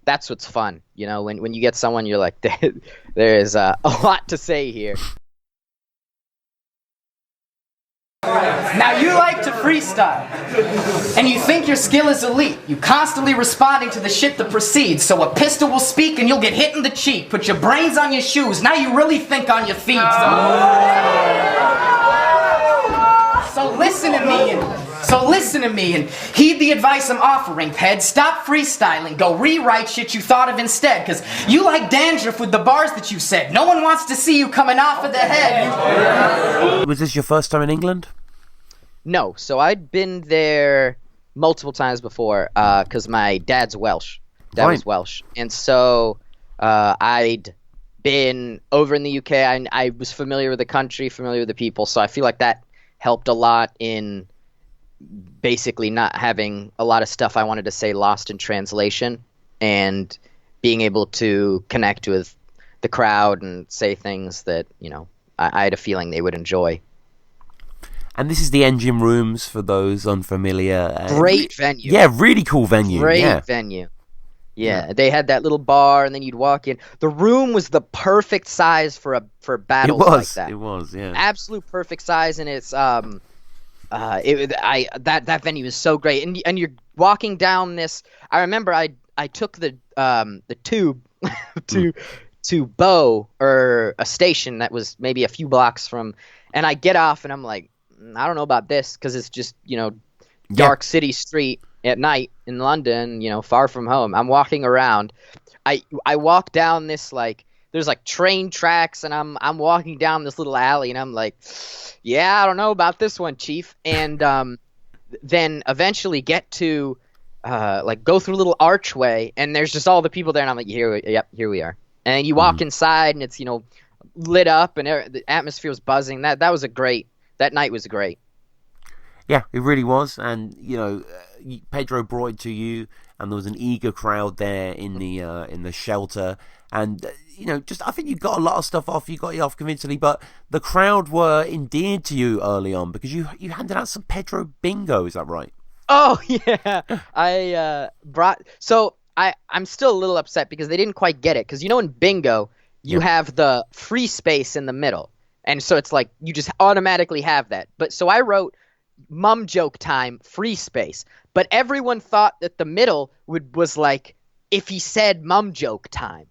Speaker 2: that's what's fun, when you get someone you're like, there is a lot to say here.
Speaker 3: Now you like to freestyle, and you think your skill is elite. You constantly responding to the shit that proceeds, so a pistol will speak and you'll get hit in the cheek. Put your brains on your shoes, now you really think on your feet. So listen to me and heed the advice I'm offering, Ped. Stop freestyling. Go rewrite shit you thought of instead. Because you like dandruff with the bars that you said. No one wants to see you coming off of the head.
Speaker 1: Was this your first time in England?
Speaker 2: No. So I'd been there multiple times before because my dad's Welsh. Dad was Welsh. And so I'd been over in the UK. I was familiar with the country, familiar with the people. So I feel like that helped a lot in basically not having a lot of stuff I wanted to say lost in translation, and being able to connect with the crowd and say things that I had a feeling they would enjoy.
Speaker 1: And this is the Engine Rooms, for those unfamiliar.
Speaker 2: Great venue.
Speaker 1: Yeah, really cool venue.
Speaker 2: Great venue. Yeah, they had that little bar, and then you'd walk in. The room was the perfect size for battles like that.
Speaker 1: It was, yeah.
Speaker 2: Absolute perfect size, and it's that venue is so great. And you're walking down this. I remember I took the tube to Bow, or a station that was maybe a few blocks from, and I get off and I'm like, I don't know about this, because it's just dark city street at night in London, far from home. I'm walking around. I walk down this, like, there's like train tracks, and I'm walking down this little alley, and I'm like, yeah, I don't know about this one, Chief. And then eventually get to like go through a little archway, and there's just all the people there, and I'm like, here we are. And you walk inside, and it's lit up, and the atmosphere was buzzing. That night was great.
Speaker 1: Yeah, it really was, and Pedro brought it to you, and there was an eager crowd there in the shelter, and I think you got a lot of stuff off. You got it off convincingly, but the crowd were endeared to you early on because you handed out some Pedro bingo. Is that right?
Speaker 2: Oh yeah, I brought. So I'm still a little upset because they didn't quite get it, because in bingo you have the free space in the middle, and so it's like you just automatically have that. But so I wrote mum joke time, free space, but everyone thought that the middle was like if he said mum joke time.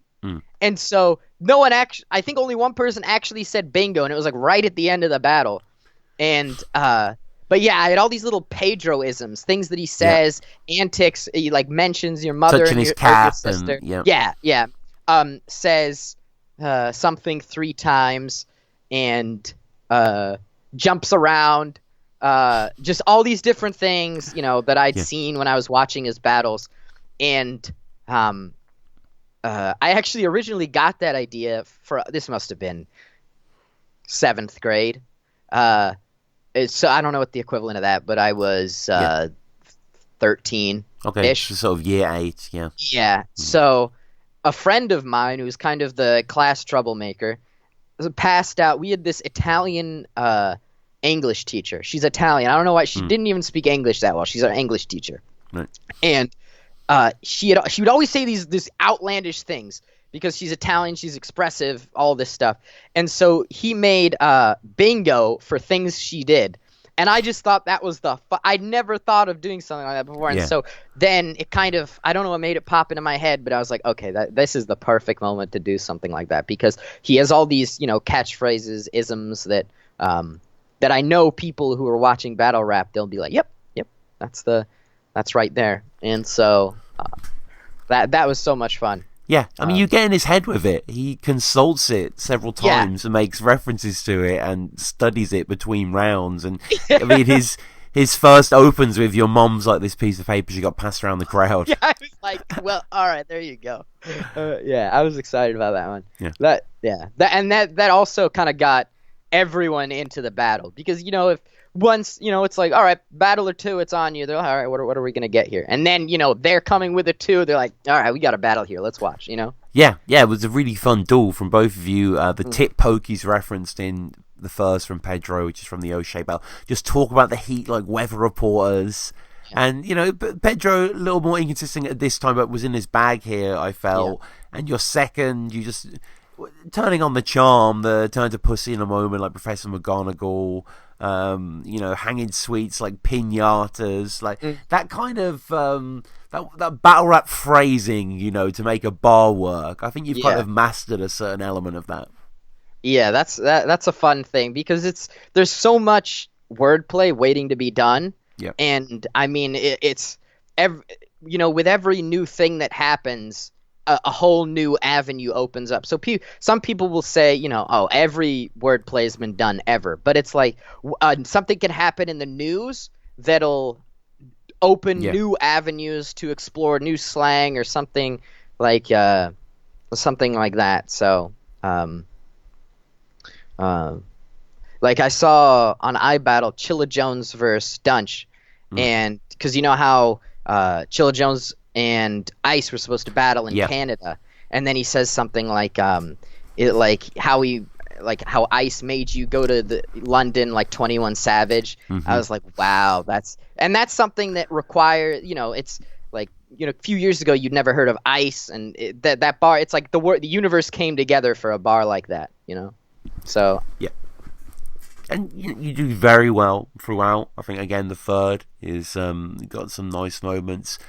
Speaker 2: And so no one I think only one person actually said bingo, and it was like right at the end of the battle. And but yeah, I had all these little Pedro-isms, things that he says, antics. He like mentions your mother
Speaker 1: touching
Speaker 2: and
Speaker 1: his
Speaker 2: your
Speaker 1: cap
Speaker 2: sister.
Speaker 1: And,
Speaker 2: Says something 3 times, and jumps around. Just all these different things, that I'd seen when I was watching his battles. And I actually originally got that idea this must have been 7th grade. So I don't know what the equivalent of that, but I was 13.
Speaker 1: Okay, sort of year 8, yeah.
Speaker 2: Yeah. So a friend of mine who's kind of the class troublemaker passed out. We had this Italian English teacher. She's Italian. I don't know why she didn't even speak English that well. She's our English teacher.
Speaker 1: Right.
Speaker 2: And she would always say these outlandish things because she's Italian, she's expressive, all this stuff. And so he made bingo for things she did. And I just thought that was I'd never thought of doing something like that before. And so then it kind of, I don't know what made it pop into my head, but I was like, okay, this is the perfect moment to do something like that, because he has all these, catchphrases, isms that I know people who are watching battle rap, they'll be like, yep, that's right there. And so that was so much fun.
Speaker 1: Yeah, I mean, you get in his head with it. He consults it several times and makes references to it and studies it between rounds. And I mean, his first opens with your mom's like this piece of paper she got passed around the crowd.
Speaker 2: Yeah, I was like, well, all right, there you go. I was excited about that one.
Speaker 1: Yeah.
Speaker 2: That also kind of got everyone into the battle, because if once it's like, all right, battle or 2, it's on you. They're like, all right, what are we gonna get here? And then they're coming with a 2. They're like, all right, we got a battle here. Let's watch.
Speaker 1: Yeah, it was a really fun duel from both of you. The tip pokies referenced in the first from Pedro, which is from the O-shape battle. Just talk about the heat like weather reporters. Yeah. And Pedro a little more inconsistent at this time, but was in his bag here, I felt. Yeah. And your second, you just turning on the charm, the turn to pussy in a moment, like Professor McGonagall. Hanging sweets like pinatas, like that kind of that battle rap phrasing, to make a bar work. I think you've kind of mastered a certain element of that.
Speaker 2: Yeah, that's a fun thing, because there's so much wordplay waiting to be done.
Speaker 1: Yeah. And
Speaker 2: I mean, it's with every new thing that happens, a whole new avenue opens up. So some people will say, every wordplay has been done ever. But it's like something can happen in the news that'll open new avenues to explore new slang or something like that. So, like I saw on iBattle Chilla Jones versus Dunch, and because how Chilla Jones and Ice were supposed to battle in Canada, and then he says something like how Ice made you go to London like 21 Savage. I was like, wow, that's something that requires, it's like, a few years ago you'd never heard of Ice, and that bar, it's like the universe came together for a bar like that, So
Speaker 1: yeah. And you do very well throughout. I think again the third is got some nice moments.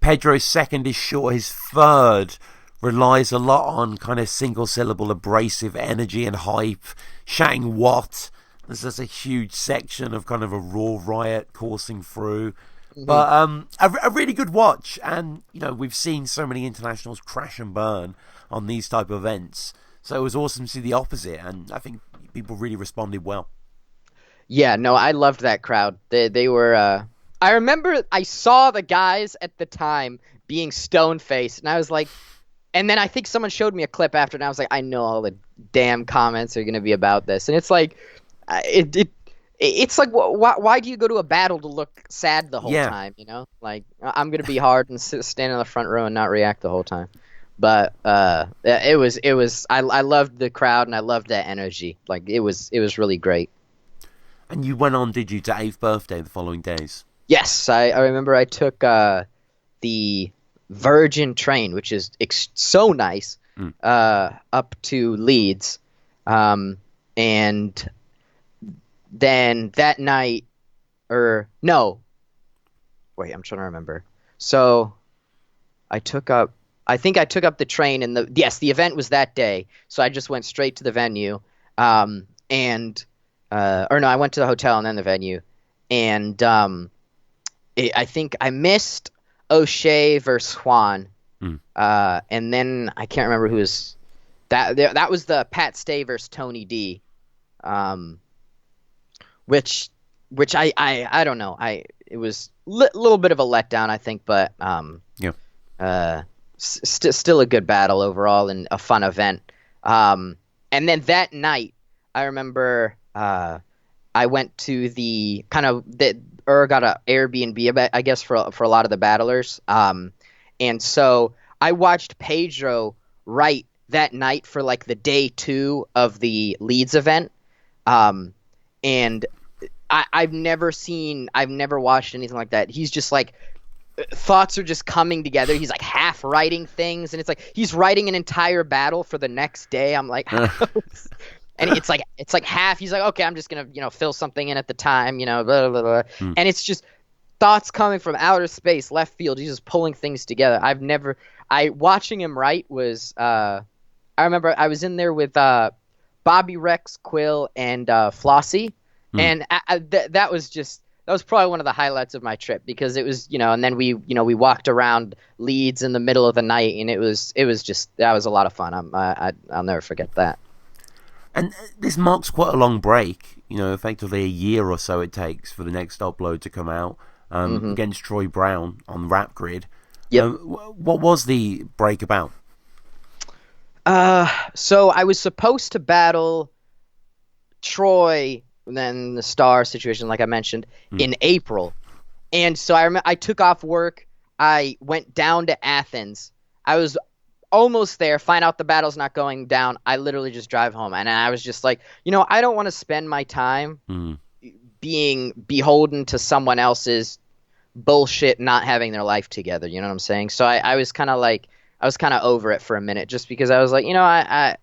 Speaker 1: Pedro's second is short. His third relies a lot on kind of single syllable abrasive energy and hype. Shouting what? There's just a huge section of kind of a raw riot coursing through. But a really good watch. And, we've seen so many internationals crash and burn on these type of events. So it was awesome to see the opposite. And I think people really responded well.
Speaker 2: Yeah, no, I loved that crowd. They were I remember I saw the guys at the time being stone-faced, and I was like, and then I think someone showed me a clip after, and I was like, I know all the damn comments are going to be about this. And it's like, it's like, why do you go to a battle to look sad the whole time, you know? Like, I'm going to be hard and stand in the front row and not react the whole time. But it was I loved the crowd, and I loved that energy. Like, it was really great.
Speaker 1: And you went on, did you, to 8th birthday the following days?
Speaker 2: Yes, I remember I took the Virgin train, which is so nice, up to Leeds. And then that night, I'm trying to remember. So I took up the train, and the event was that day. So I just went straight to the venue. I went to the hotel and then the venue. And I think I missed O'Shea versus Juan. And then I can't remember who was that. That was the Pat Stay versus Tony D. Which I don't know. It was little bit of a letdown, I think, but still a good battle overall and a fun event. And then that night, I remember I went to the kind of got an Airbnb, I guess, for a lot of the battlers. And so I watched Pedro write that night for like the day 2 of the Leeds event. And I've never watched anything like that. He's just like, thoughts are just coming together. He's like half writing things, and it's like he's writing an entire battle for the next day. I'm like, and it's like half. He's like, okay, I'm just gonna fill something in at the time, blah, blah, blah. And it's just thoughts coming from outer space, left field. He's just pulling things together. Watching him write was. I remember I was in there with Bobby Rex, Quill, and Flossie, and that was probably one of the highlights of my trip, because it was, and then we walked around Leeds in the middle of the night, and it was just, that was a lot of fun. I'll never forget that.
Speaker 1: And this marks quite a long break, effectively a year or so it takes for the next upload to come out against Troy Brown on Rap Grid.
Speaker 2: Yep.
Speaker 1: What was the break about?
Speaker 2: So I was supposed to battle Troy, and then the Star situation, like I mentioned, in April. And so I took off work. I went down to Athens. I was almost there, find out the battle's not going down. I literally just drive home. And I was just like, I don't want to spend my time being beholden to someone else's bullshit, not having their life together. You know what I'm saying? So I was kind of like, I was kind of over it for a minute, just because I was like, I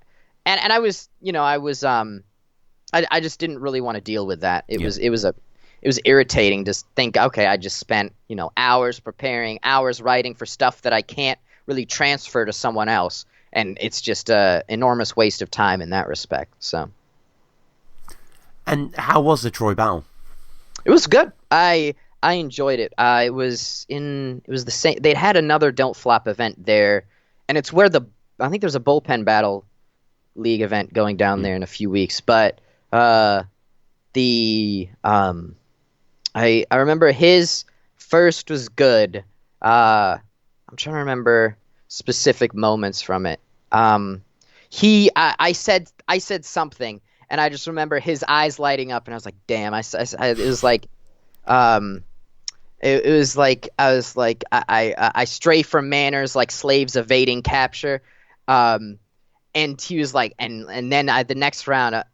Speaker 2: just didn't really want to deal with that. It was irritating to think, okay, I just spent, hours preparing, hours writing for stuff that I can't really transfer to someone else. And it's just an enormous waste of time in that respect. So.
Speaker 1: And how was the Troy battle?
Speaker 2: It was good. I enjoyed it. It was the same. They'd had another Don't Flop event there, and it's where I think there's a bullpen battle league event going down there in a few weeks. But I remember his first was good. I'm trying to remember specific moments from it. I said something, and I just remember his eyes lighting up, and I was like, damn. It was like. It was like I was like I stray from manners like slaves evading capture, and he was like, and then the next round,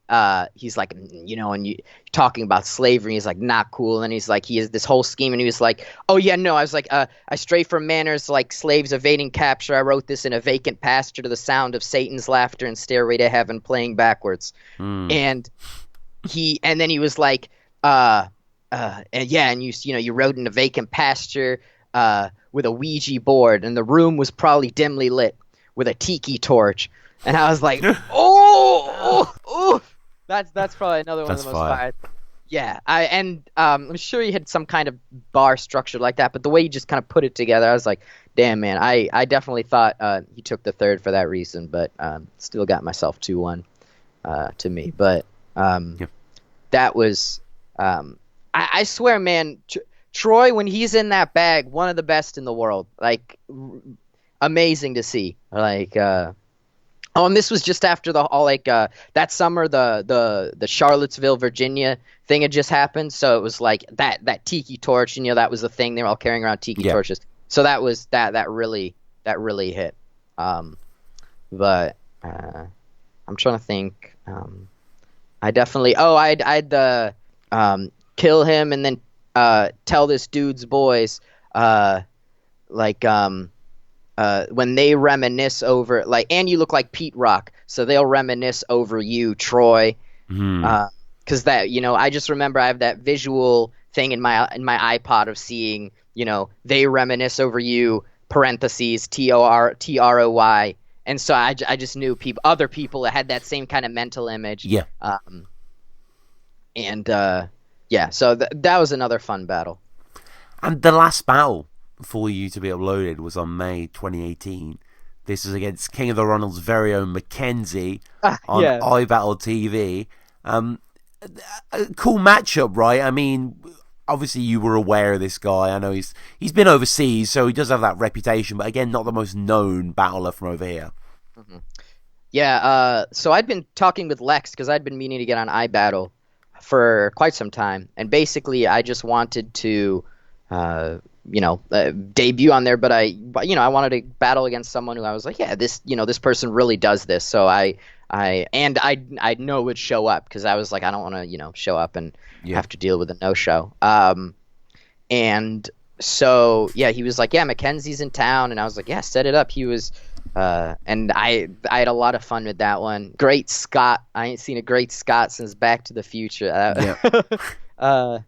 Speaker 2: he's like, and you talking about slavery, he's like, not cool, and he's like, he has this whole scheme, and he was like, oh yeah, no, I was like, I stray from manners like slaves evading capture. I wrote this in a vacant pasture to the sound of Satan's laughter and Stairway to Heaven playing backwards, and then he was like, and you rode in a vacant pasture with a Ouija board, and the room was probably dimly lit with a tiki torch. And I was like, oh, that's probably another one of the most fire. Yeah, I'm sure he had some kind of bar structure like that, but the way he just kind of put it together, I was like, damn, man, I definitely thought he took the third for that reason, but still got myself 2-1 to me. But that was, I swear, man, Troy, when he's in that bag, one of the best in the world. Like, amazing to see. Like, and this was just after that summer, the Charlottesville, Virginia thing had just happened. So it was like that tiki torch, and that was the thing. They were all carrying around tiki torches. So that was that really hit. But I'm trying to think. I definitely. I'd kill him and then tell this dude's boys when they reminisce over and you look like Pete Rock, so they'll reminisce over you, Troy. Because that I just remember I have that visual thing in my iPod of seeing they reminisce over you parentheses TROY. And so I just knew other people that had that same kind of mental image.
Speaker 1: Yeah.
Speaker 2: So that was another fun battle.
Speaker 1: And the last battle for you to be uploaded was on May 2018. This is against King of the Ronald's very own Mackenzie on iBattle TV. A cool matchup, right? I mean, obviously you were aware of this guy. I know he's been overseas, so he does have that reputation, but again, not the most known battler from over here.
Speaker 2: Mm-hmm. Yeah, so I'd been talking with Lex because I'd been meaning to get on iBattle for quite some time, and basically I just wanted to debut on there, but I wanted to battle against someone who I was like, yeah, this person really does this. So I know would show up because I was like, I don't want to, show up and have to deal with a no-show. And so, he was like, yeah, Mackenzie's in town. And I was like, yeah, set it up. He was, and I had a lot of fun with that one. Great Scott. I ain't seen a great Scott since Back to the Future. That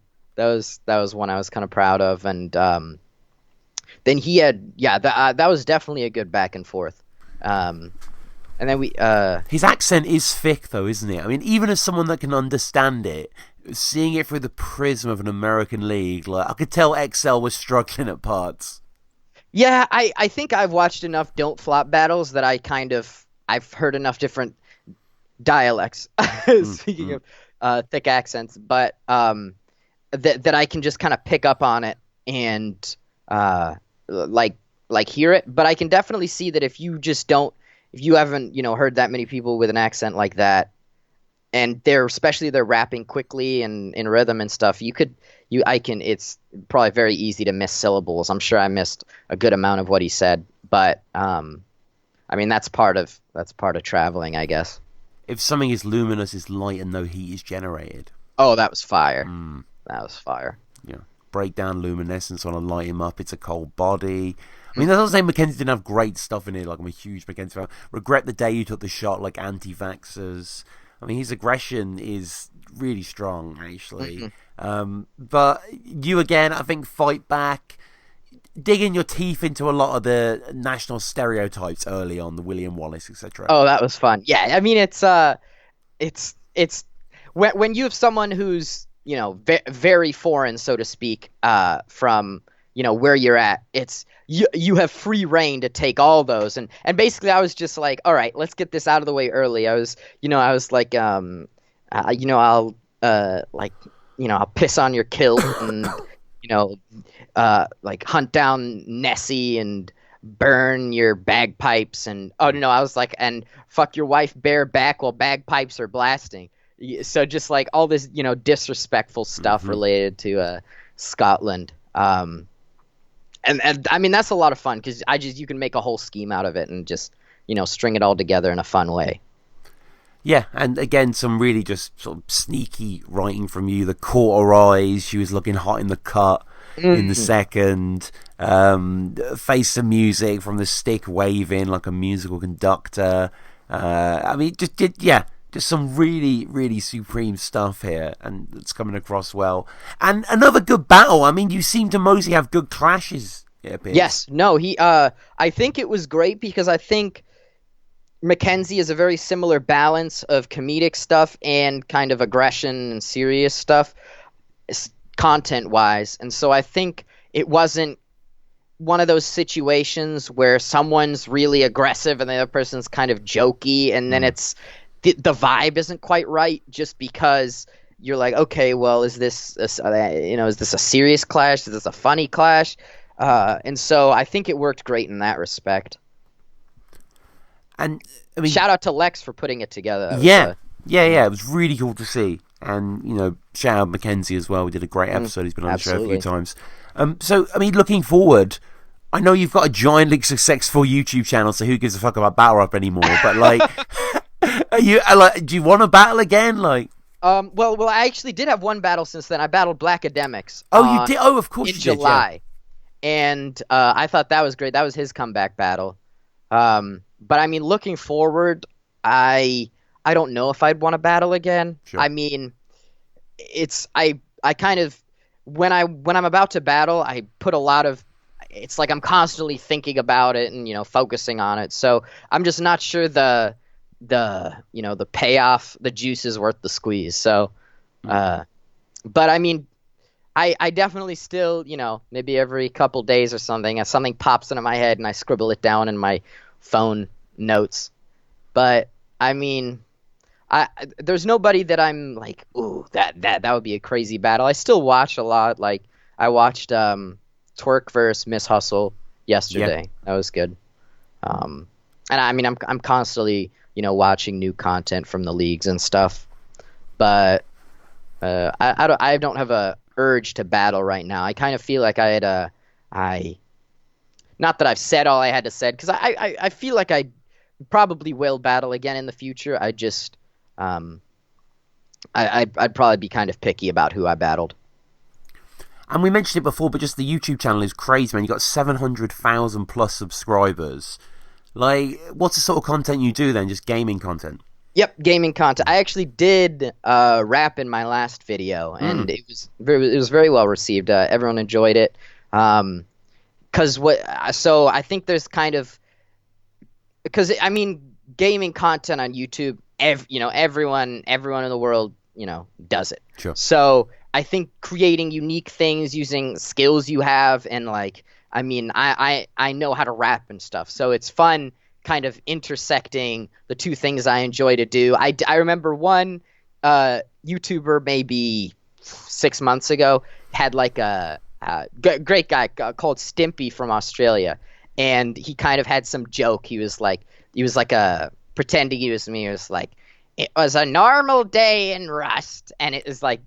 Speaker 2: was one I was kind of proud of. And then he had, that was definitely a good back and forth. And then
Speaker 1: his accent is thick, though, isn't it? I mean, even as someone that can understand it, seeing it through the prism of an American league, I could tell XL was struggling at parts.
Speaker 2: Yeah, I think I've watched enough Don't Flop battles that I've heard enough different dialects, speaking of thick accents, but that I can just kind of pick up on it and hear it. But I can definitely see that if you haven't heard that many people with an accent like that, and they're rapping quickly and in rhythm and stuff, it's probably very easy to miss syllables. I'm sure I missed a good amount of what he said, but I mean that's part of traveling, I guess.
Speaker 1: If something is luminous, it's light and no heat is generated.
Speaker 2: Oh, that was fire. That was fire.
Speaker 1: Yeah, break down luminescence, want to light him up. It's a cold body. I mean, that's not saying Mackenzie didn't have great stuff in here. Like, I'm a huge Mackenzie fan. Regret the day you took the shot, like anti-vaxxers. I mean, his aggression is really strong, actually. But you, again, I think, fight back, digging your teeth into a lot of the national stereotypes early on, the William Wallace, etc.
Speaker 2: Oh, that was fun. Yeah, I mean, it's when you have someone who's, very foreign, so to speak, from, where you're at, it's you have free reign to take all those. And basically I was just like, all right, let's get this out of the way early. I was like, I'll piss on your kilt and, hunt down Nessie and burn your bagpipes. And, I was like, and fuck your wife bareback while bagpipes are blasting. So just like all this, disrespectful stuff related to Scotland. And I mean, that's a lot of fun because you can make a whole scheme out of it and just, string it all together in a fun way.
Speaker 1: Yeah, and again, some really just sort of sneaky writing from you. The caught her eyes. She was looking hot in the cut in the second. Face some music from the stick waving like a musical conductor. I mean, just some really, really supreme stuff here, and it's coming across well. And another good battle. I mean, you seem to mostly have good clashes here, Piers.
Speaker 2: Yes. No, I think it was great because I think Mackenzie is a very similar balance of comedic stuff and kind of aggression and serious stuff, content-wise. And so I think it wasn't one of those situations where someone's really aggressive and the other person's kind of jokey, and then it's the vibe isn't quite right just because you're like, okay, well, is this is this a serious clash? Is this a funny clash? And so I think it worked great in that respect.
Speaker 1: And I mean,
Speaker 2: Shout out to Lex for putting it together.
Speaker 1: It was really cool to see. And shout out Mackenzie as well. We did a great episode. He's been on the show a few times. So I mean, looking forward, I know you've got a giantly successful YouTube channel, so who gives a fuck about Battle Rap anymore? But like, do you want to battle again? Like,
Speaker 2: well, I actually did have one battle since then. I battled Black Academics.
Speaker 1: Oh, you did? Oh, of course
Speaker 2: in
Speaker 1: you
Speaker 2: July.
Speaker 1: did.
Speaker 2: Yeah. And I thought that was great. That was his comeback battle. But I mean, looking forward, I don't know if I'd want to battle again.
Speaker 1: Sure.
Speaker 2: I mean, I kind of when I'm about to battle, I put a lot of. It's like I'm constantly thinking about it and focusing on it. So I'm just not sure the payoff, the juice is worth the squeeze. So, but I mean, I definitely still maybe every couple days or something, as something pops into my head and I scribble it down in my phone notes. But I mean, there's nobody that I'm like, ooh, that would be a crazy battle. I still watch a lot. Like I watched Twerk versus Miss Hustle yesterday. Yep. That was good. And I mean, I'm constantly watching new content from the leagues and stuff. But I don't have a urge to battle right now. I kind of feel like not that I've said all I had to say, because I feel like I probably will battle again in the future. I just I'd probably be kind of picky about who I battled.
Speaker 1: And we mentioned it before, but just the YouTube channel is crazy, man. You got 700,000 plus subscribers. Like, what's the sort of content you do then? Just gaming content?
Speaker 2: Yep, gaming content. I actually did rap in my last video, and it was very well received. Everyone enjoyed it. So I think there's kind of, because I mean, gaming content on YouTube, everyone in the world does it.
Speaker 1: Sure.
Speaker 2: So I think creating unique things using skills you have, and like, I mean, I know how to rap and stuff, so it's fun kind of intersecting the two things I enjoy to do. I remember one YouTuber maybe 6 months ago had like a great guy called Stimpy from Australia, and he kind of had some joke. He was like pretending he was me. He was like, it was a normal day in Rust, and it was like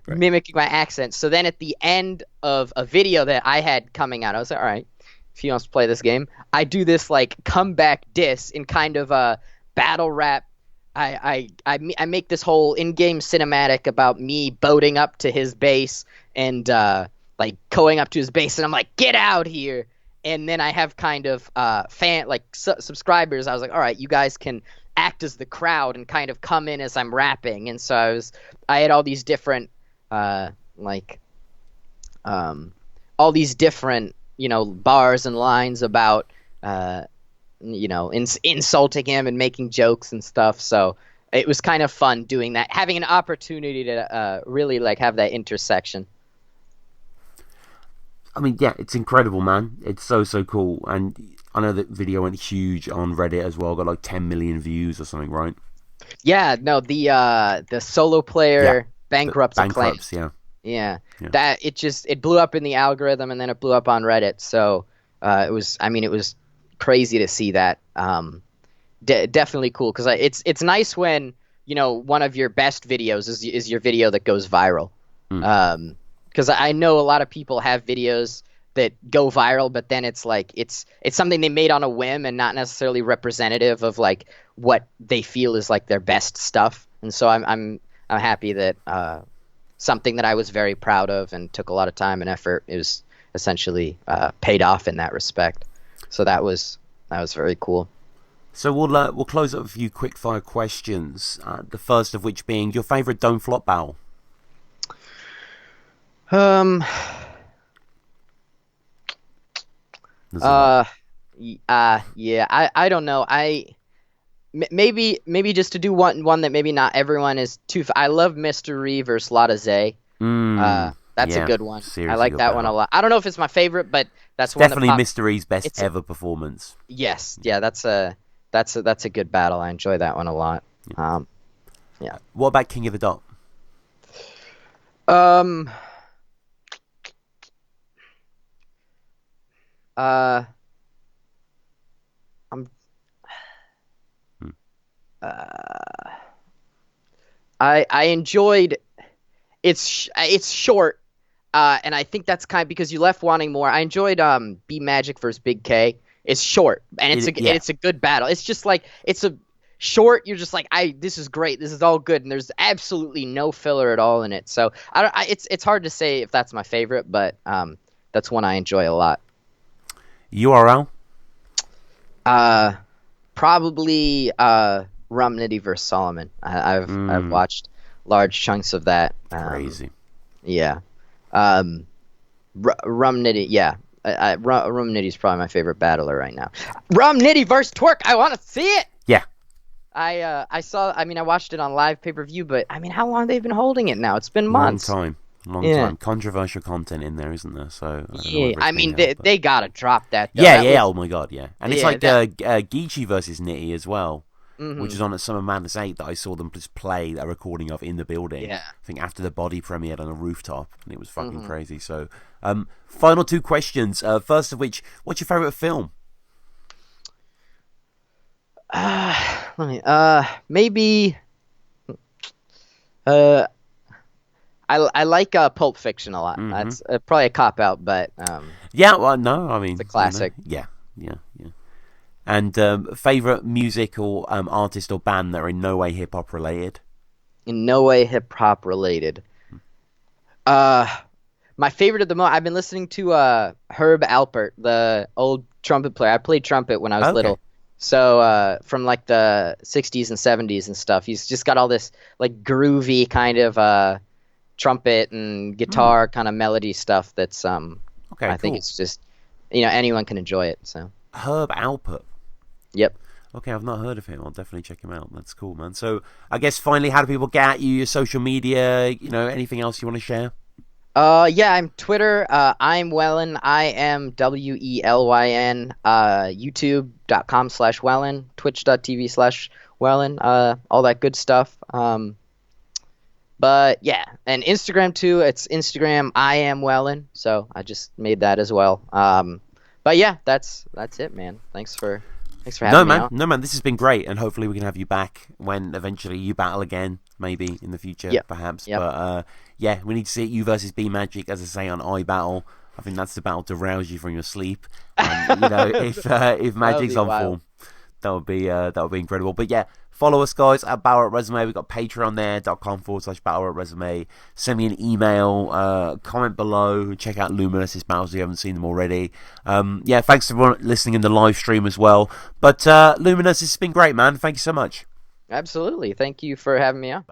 Speaker 2: mimicking my accent. So then at the end of a video that I had coming out, I was like, all right, if he wants to play this game, I do this like comeback diss in kind of a battle rap. I make this whole in-game cinematic about me boating up to his base and like going up to his base, and I'm like, get out here. And then I have kind of subscribers. I was like, all right, you guys can act as the crowd and kind of come in as I'm rapping. And so I had all these different all these different bars and lines about insulting him and making jokes and stuff. So it was kind of fun doing that, having an opportunity to really like have that intersection.
Speaker 1: I mean, yeah, it's incredible, man. It's so cool. And I know that video went huge on Reddit as well. Got like 10 million views or something, right?
Speaker 2: Yeah, no, the solo player bankrupts. Yeah. That it blew up in the algorithm, and then it blew up on Reddit. So it was crazy to see that. Definitely cool, because it's nice when one of your best videos is your video that goes viral. Because I know a lot of people have videos that go viral, but then it's like it's something they made on a whim and not necessarily representative of like what they feel is like their best stuff. And so I'm happy that something that I was very proud of and took a lot of time and effort is essentially paid off in that respect. So that was very cool.
Speaker 1: So we'll close up with a few quick fire questions. The first of which being your favorite Don't Flop battle.
Speaker 2: Yeah, I don't know. Maybe just to do one that maybe not everyone is too. I love Mystery versus Lotta Zay. That's a good one. I like that one a lot. I don't know if it's my favorite, but that's
Speaker 1: definitely Mystery's best ever performance.
Speaker 2: Yes, yeah, that's a good battle. I enjoy that one a lot. Yeah.
Speaker 1: What about King of the Dot?
Speaker 2: Um. Uh. I'm. I enjoyed. It's short. And I think that's kind of because you left wanting more. I enjoyed B Magic versus Big K. It's short and it's a good battle. It's just like it's a short. You're just like this is great. This is all good, and there's absolutely no filler at all in it. So it's hard to say if that's my favorite, but that's one I enjoy a lot.
Speaker 1: URL?
Speaker 2: Probably Rum Nitty versus Solomon. I've watched large chunks of that.
Speaker 1: Crazy.
Speaker 2: Yeah. Rum Nitty, yeah. Rum Nitty's probably my favorite battler right now. Rum Nitty versus Twerk, I want to see it!
Speaker 1: Yeah.
Speaker 2: I watched it on live pay-per-view, but, how long have they been holding it now? It's been months.
Speaker 1: Long time. Controversial content in there, isn't there? So,
Speaker 2: they gotta drop that, though.
Speaker 1: Oh my god, yeah. And it's Geechee versus Nitty as well. Which is on at Summer Madness 8 that I saw them just play a recording of in the building.
Speaker 2: Yeah.
Speaker 1: I think after the body premiered on a rooftop, and it was fucking crazy. So, final two questions. First of which, what's your favourite film?
Speaker 2: Maybe. I like Pulp Fiction a lot. That's probably a cop out, but
Speaker 1: yeah. Well, no, I mean
Speaker 2: it's a classic.
Speaker 1: Yeah. And favorite music or artist or band that are in no way hip hop related?
Speaker 2: In no way hip hop related. My favorite at the moment, I've been listening to Herb Alpert, the old trumpet player. I played trumpet when I was little. So from like the 60s and 70s and stuff. He's just got all this like groovy kind of trumpet and guitar kind of melody stuff that's I think it's just anyone can enjoy it. So
Speaker 1: Herb Alpert.
Speaker 2: Yep.
Speaker 1: Okay, I've not heard of him. I'll definitely check him out. That's cool, man. So, I guess finally, how do people get at you? Your social media? Anything else you want to share?
Speaker 2: Yeah, I'm Twitter. I'm Wellen. I am WELYN. YouTube.com/Wellen. Twitch.tv/Wellen. All that good stuff. But yeah, and Instagram too. It's Instagram. I am Wellen. So I just made that as well. But yeah, that's it, man. Thanks for having me on.
Speaker 1: No, man, this has been great, and hopefully we can have you back when eventually you battle again, maybe in the future, perhaps. Yep. But we need to see you versus B Magic, as I say, on iBattle. I think that's the battle to rouse you from your sleep. And if Magic's on form, that would be incredible. But yeah, follow us, guys, at BattlerapreSume. We've got Patreon there.com/BattlerapreSume. Send me an email, comment below, check out Luminous' battles if you haven't seen them already. Thanks to everyone listening in the live stream as well. But Luminous, it's been great, man. Thank you so much.
Speaker 2: Absolutely. Thank you for having me on.